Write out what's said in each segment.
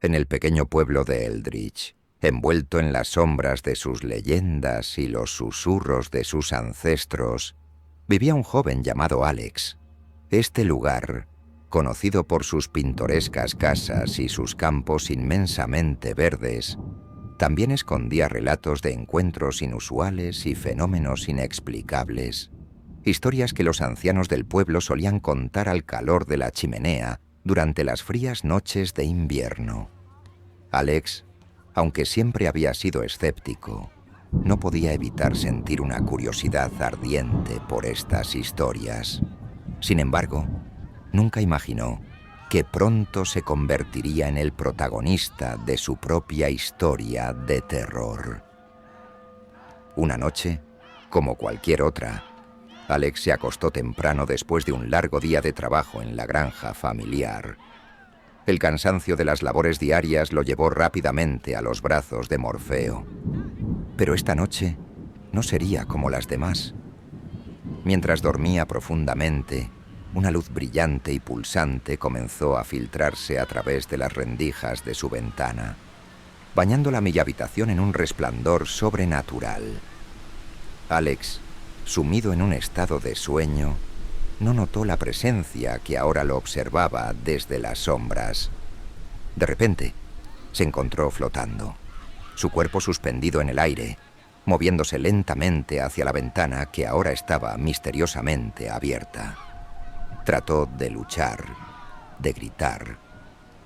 En el pequeño pueblo de Eldridge, envuelto en las sombras de sus leyendas y los susurros de sus ancestros, vivía un joven llamado Alex. Este lugar, conocido por sus pintorescas casas y sus campos inmensamente verdes, también escondía relatos de encuentros inusuales y fenómenos inexplicables, historias que los ancianos del pueblo solían contar al calor de la chimenea durante las frías noches de invierno. Alex, aunque siempre había sido escéptico, no podía evitar sentir una curiosidad ardiente por estas historias. Sin embargo, nunca imaginó que pronto se convertiría en el protagonista de su propia historia de terror. Una noche, como cualquier otra, Alex se acostó temprano después de un largo día de trabajo en la granja familiar. El cansancio de las labores diarias lo llevó rápidamente a los brazos de Morfeo. Pero esta noche no sería como las demás. Mientras dormía profundamente, una luz brillante y pulsante comenzó a filtrarse a través de las rendijas de su ventana, bañando la mi habitación en un resplandor sobrenatural. Alex, sumido en un estado de sueño, no notó la presencia que ahora lo observaba desde las sombras. De repente, se encontró flotando, su cuerpo suspendido en el aire, moviéndose lentamente hacia la ventana que ahora estaba misteriosamente abierta. Trató de luchar, de gritar,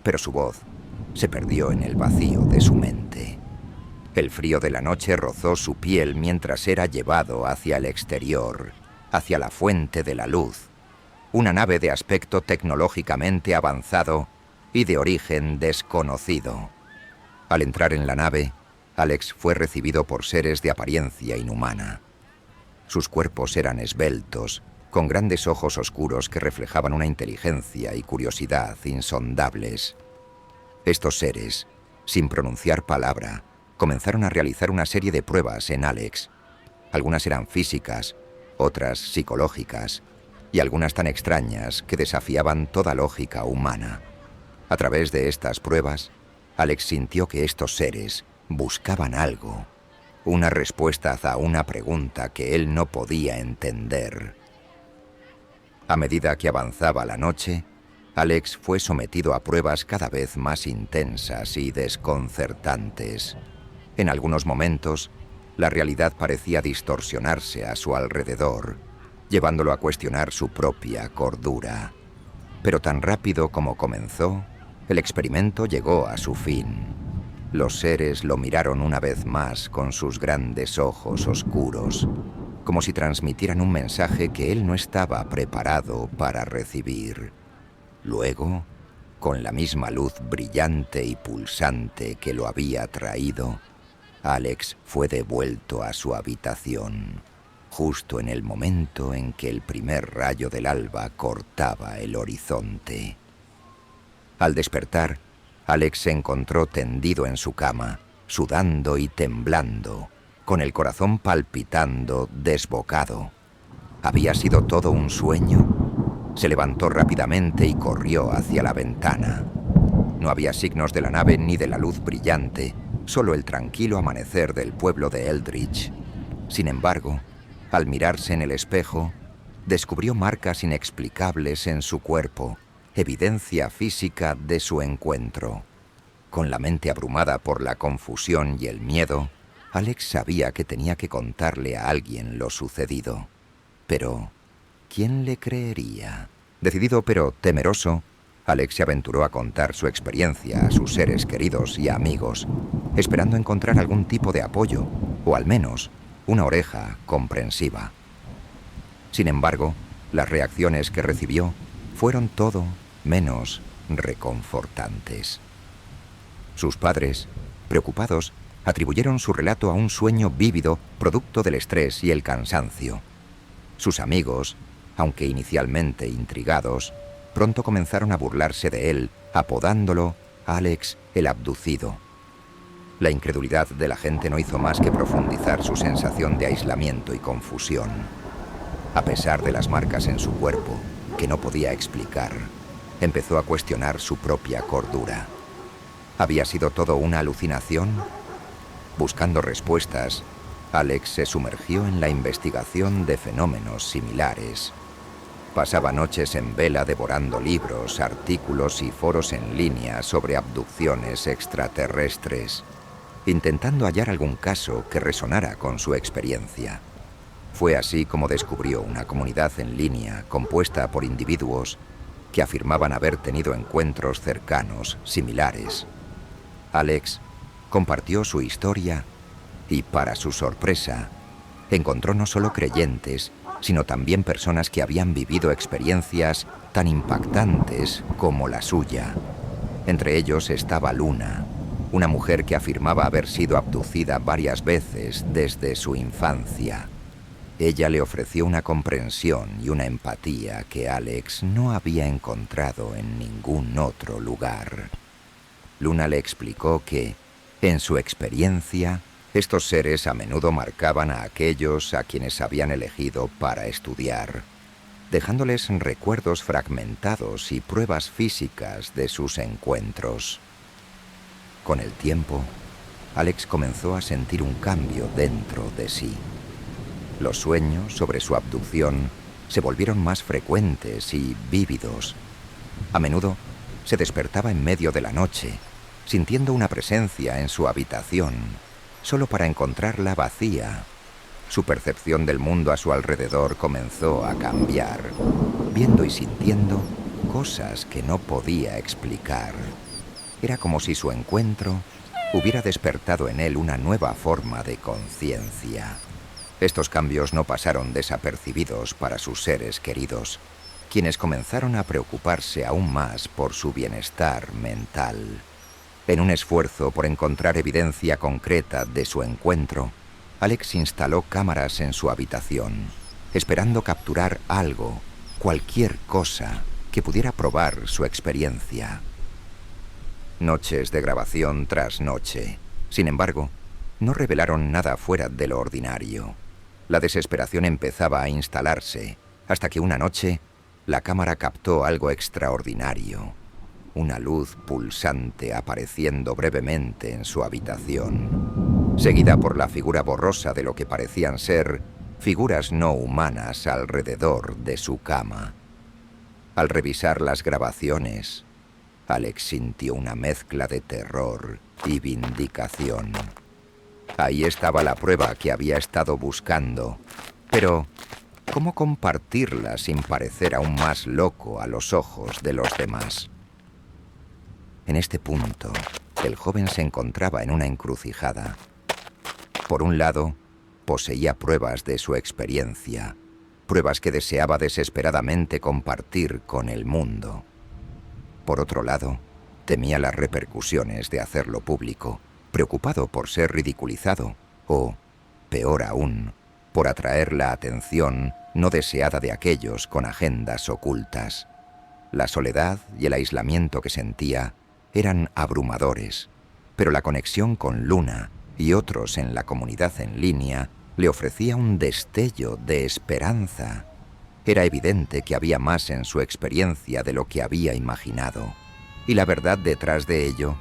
pero su voz se perdió en el vacío de su mente. El frío de la noche rozó su piel mientras era llevado hacia el exterior, hacia la fuente de la luz, una nave de aspecto tecnológicamente avanzado y de origen desconocido. Al entrar en la nave, Alex fue recibido por seres de apariencia inhumana. Sus cuerpos eran esbeltos, con grandes ojos oscuros que reflejaban una inteligencia y curiosidad insondables. Estos seres, sin pronunciar palabra, comenzaron a realizar una serie de pruebas en Alex. Algunas eran físicas, otras psicológicas, y algunas tan extrañas que desafiaban toda lógica humana. A través de estas pruebas, Alex sintió que estos seres buscaban algo, una respuesta a una pregunta que él no podía entender. A medida que avanzaba la noche, Alex fue sometido a pruebas cada vez más intensas y desconcertantes. En algunos momentos, la realidad parecía distorsionarse a su alrededor, llevándolo a cuestionar su propia cordura. Pero tan rápido como comenzó, el experimento llegó a su fin. Los seres lo miraron una vez más con sus grandes ojos oscuros, como si transmitieran un mensaje que él no estaba preparado para recibir. Luego, con la misma luz brillante y pulsante que lo había traído, Alex fue devuelto a su habitación, justo en el momento en que el primer rayo del alba cortaba el horizonte. Al despertar, Alex se encontró tendido en su cama, sudando y temblando, con el corazón palpitando desbocado. ¿Había sido todo un sueño? Se levantó rápidamente y corrió hacia la ventana. No había signos de la nave ni de la luz brillante, solo el tranquilo amanecer del pueblo de Eldridge. Sin embargo, al mirarse en el espejo, descubrió marcas inexplicables en su cuerpo, evidencia física de su encuentro. Con la mente abrumada por la confusión y el miedo, Alex sabía que tenía que contarle a alguien lo sucedido. Pero, ¿quién le creería? Decidido pero temeroso, Alex se aventuró a contar su experiencia a sus seres queridos y amigos, esperando encontrar algún tipo de apoyo, o al menos una oreja comprensiva. Sin embargo, las reacciones que recibió fueron todo menos reconfortantes. Sus padres, preocupados, atribuyeron su relato a un sueño vívido producto del estrés y el cansancio. Sus amigos, aunque inicialmente intrigados, pronto comenzaron a burlarse de él, apodándolo Alex el abducido. La incredulidad de la gente no hizo más que profundizar su sensación de aislamiento y confusión. A pesar de las marcas en su cuerpo, que no podía explicar, empezó a cuestionar su propia cordura. ¿Había sido todo una alucinación? Buscando respuestas, Alex se sumergió en la investigación de fenómenos similares. Pasaba noches en vela devorando libros, artículos y foros en línea sobre abducciones extraterrestres, intentando hallar algún caso que resonara con su experiencia. Fue así como descubrió una comunidad en línea compuesta por individuos que afirmaban haber tenido encuentros cercanos, similares. Alex compartió su historia y, para su sorpresa, encontró no solo creyentes, sino también personas que habían vivido experiencias tan impactantes como la suya. Entre ellos estaba Luna, una mujer que afirmaba haber sido abducida varias veces desde su infancia. Ella le ofreció una comprensión y una empatía que Alex no había encontrado en ningún otro lugar. Luna le explicó que, en su experiencia, estos seres a menudo marcaban a aquellos a quienes habían elegido para estudiar, dejándoles recuerdos fragmentados y pruebas físicas de sus encuentros. Con el tiempo, Alex comenzó a sentir un cambio dentro de sí. Los sueños sobre su abducción se volvieron más frecuentes y vívidos. A menudo se despertaba en medio de la noche, sintiendo una presencia en su habitación, solo para encontrarla vacía. Su percepción del mundo a su alrededor comenzó a cambiar, viendo y sintiendo cosas que no podía explicar. Era como si su encuentro hubiera despertado en él una nueva forma de conciencia. Estos cambios no pasaron desapercibidos para sus seres queridos, quienes comenzaron a preocuparse aún más por su bienestar mental. En un esfuerzo por encontrar evidencia concreta de su encuentro, Alex instaló cámaras en su habitación, esperando capturar algo, cualquier cosa, que pudiera probar su experiencia. Noches de grabación tras noche, sin embargo, no revelaron nada fuera de lo ordinario. La desesperación empezaba a instalarse, hasta que una noche la cámara captó algo extraordinario. Una luz pulsante apareciendo brevemente en su habitación, seguida por la figura borrosa de lo que parecían ser figuras no humanas alrededor de su cama. Al revisar las grabaciones, Alex sintió una mezcla de terror y vindicación. Ahí estaba la prueba que había estado buscando, pero ¿cómo compartirla sin parecer aún más loco a los ojos de los demás? En este punto, el joven se encontraba en una encrucijada. Por un lado, poseía pruebas de su experiencia, pruebas que deseaba desesperadamente compartir con el mundo. Por otro lado, temía las repercusiones de hacerlo público, preocupado por ser ridiculizado o, peor aún, por atraer la atención no deseada de aquellos con agendas ocultas. La soledad y el aislamiento que sentía eran abrumadores, pero la conexión con Luna y otros en la comunidad en línea le ofrecía un destello de esperanza. Era evidente que había más en su experiencia de lo que había imaginado, y la verdad detrás de ello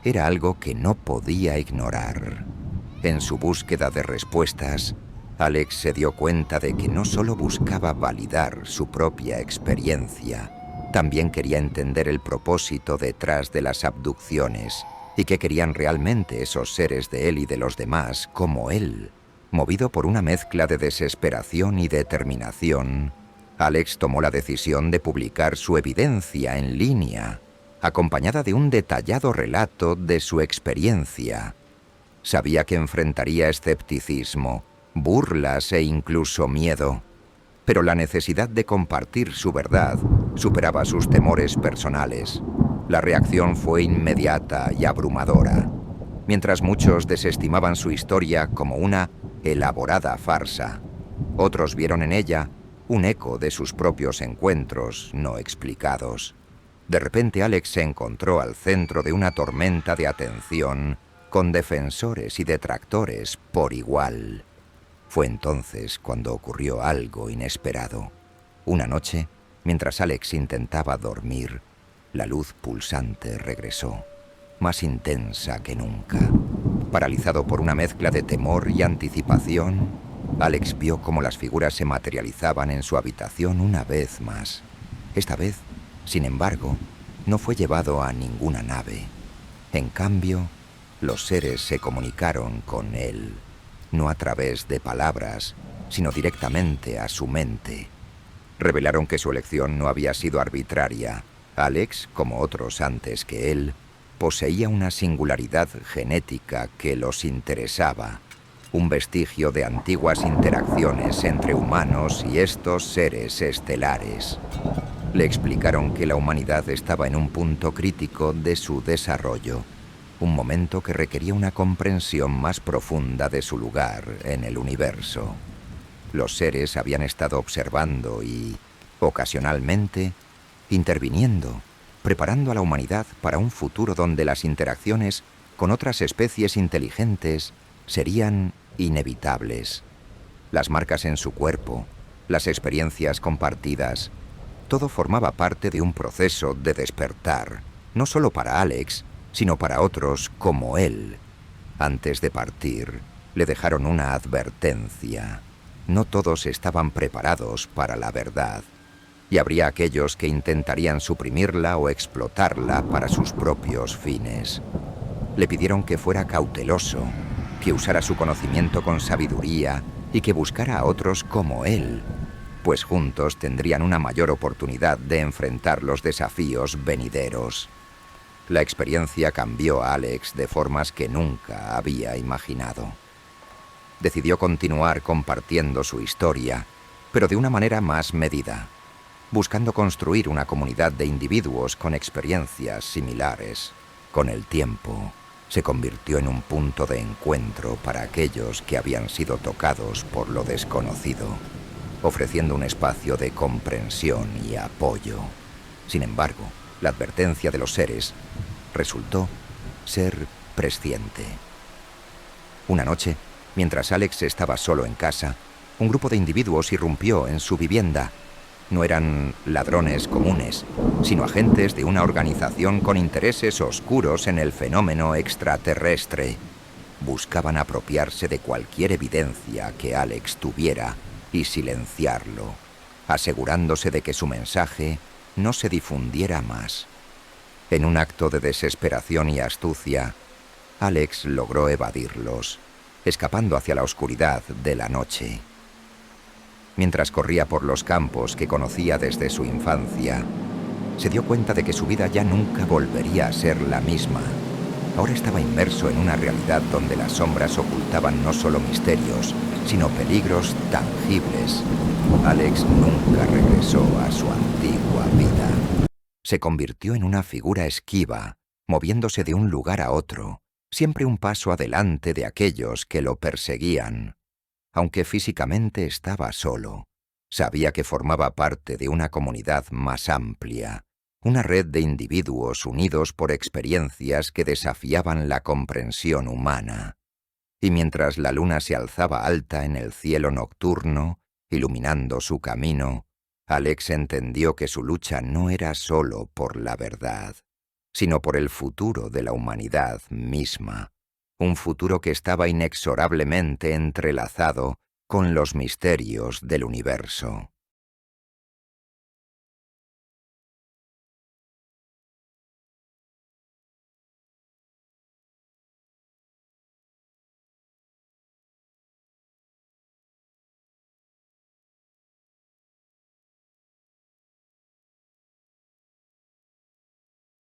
era algo que no podía ignorar. En su búsqueda de respuestas, Alex se dio cuenta de que no solo buscaba validar su propia experiencia, también quería entender el propósito detrás de las abducciones y qué querían realmente esos seres de él y de los demás como él. Movido por una mezcla de desesperación y determinación, Alex tomó la decisión de publicar su evidencia en línea, acompañada de un detallado relato de su experiencia. Sabía que enfrentaría escepticismo, burlas e incluso miedo, pero la necesidad de compartir su verdad superaba sus temores personales. La reacción fue inmediata y abrumadora. Mientras muchos desestimaban su historia como una elaborada farsa, otros vieron en ella un eco de sus propios encuentros no explicados. De repente Alex se encontró al centro de una tormenta de atención con defensores y detractores por igual. Fue entonces cuando ocurrió algo inesperado. Una noche, mientras Alex intentaba dormir, la luz pulsante regresó. más intensa que nunca. Paralizado por una mezcla de temor y anticipación, Alex vio cómo las figuras se materializaban en su habitación una vez más. Esta vez, sin embargo, no fue llevado a ninguna nave. En cambio, los seres se comunicaron con él, no a través de palabras, sino directamente a su mente. Revelaron que su elección no había sido arbitraria. Alex, como otros antes que él, poseía una singularidad genética que los interesaba, un vestigio de antiguas interacciones entre humanos y estos seres estelares. Le explicaron que la humanidad estaba en un punto crítico de su desarrollo, un momento que requería una comprensión más profunda de su lugar en el universo. Los seres habían estado observando y, ocasionalmente, interviniendo, preparando a la humanidad para un futuro donde las interacciones con otras especies inteligentes serían inevitables. Las marcas en su cuerpo, las experiencias compartidas, todo formaba parte de un proceso de despertar, no solo para Alex, sino para otros como él. Antes de partir, le dejaron una advertencia. No todos estaban preparados para la verdad, y habría aquellos que intentarían suprimirla o explotarla para sus propios fines. Le pidieron que fuera cauteloso, que usara su conocimiento con sabiduría y que buscara a otros como él, pues juntos tendrían una mayor oportunidad de enfrentar los desafíos venideros. La experiencia cambió a Alex de formas que nunca había imaginado. Decidió continuar compartiendo su historia, pero de una manera más medida, buscando construir una comunidad de individuos con experiencias similares. Con el tiempo, se convirtió en un punto de encuentro para aquellos que habían sido tocados por lo desconocido, ofreciendo un espacio de comprensión y apoyo. Sin embargo, la advertencia de los seres resultó ser presciente. Una noche, mientras Alex estaba solo en casa, un grupo de individuos irrumpió en su vivienda. No eran ladrones comunes, sino agentes de una organización con intereses oscuros en el fenómeno extraterrestre. Buscaban apropiarse de cualquier evidencia que Alex tuviera y silenciarlo, asegurándose de que su mensaje no se difundiera más. En un acto de desesperación y astucia, Alex logró evadirlos, escapando hacia la oscuridad de la noche. Mientras corría por los campos que conocía desde su infancia, se dio cuenta de que su vida ya nunca volvería a ser la misma. Ahora estaba inmerso en una realidad donde las sombras ocultaban no solo misterios, sino peligros tangibles. Alex nunca regresó a su antigua vida. Se convirtió en una figura esquiva, moviéndose de un lugar a otro, siempre un paso adelante de aquellos que lo perseguían. Aunque físicamente estaba solo, sabía que formaba parte de una comunidad más amplia, una red de individuos unidos por experiencias que desafiaban la comprensión humana. Y mientras la luna se alzaba alta en el cielo nocturno, iluminando su camino, Alex entendió que su lucha no era solo por la verdad, sino por el futuro de la humanidad misma, un futuro que estaba inexorablemente entrelazado con los misterios del universo.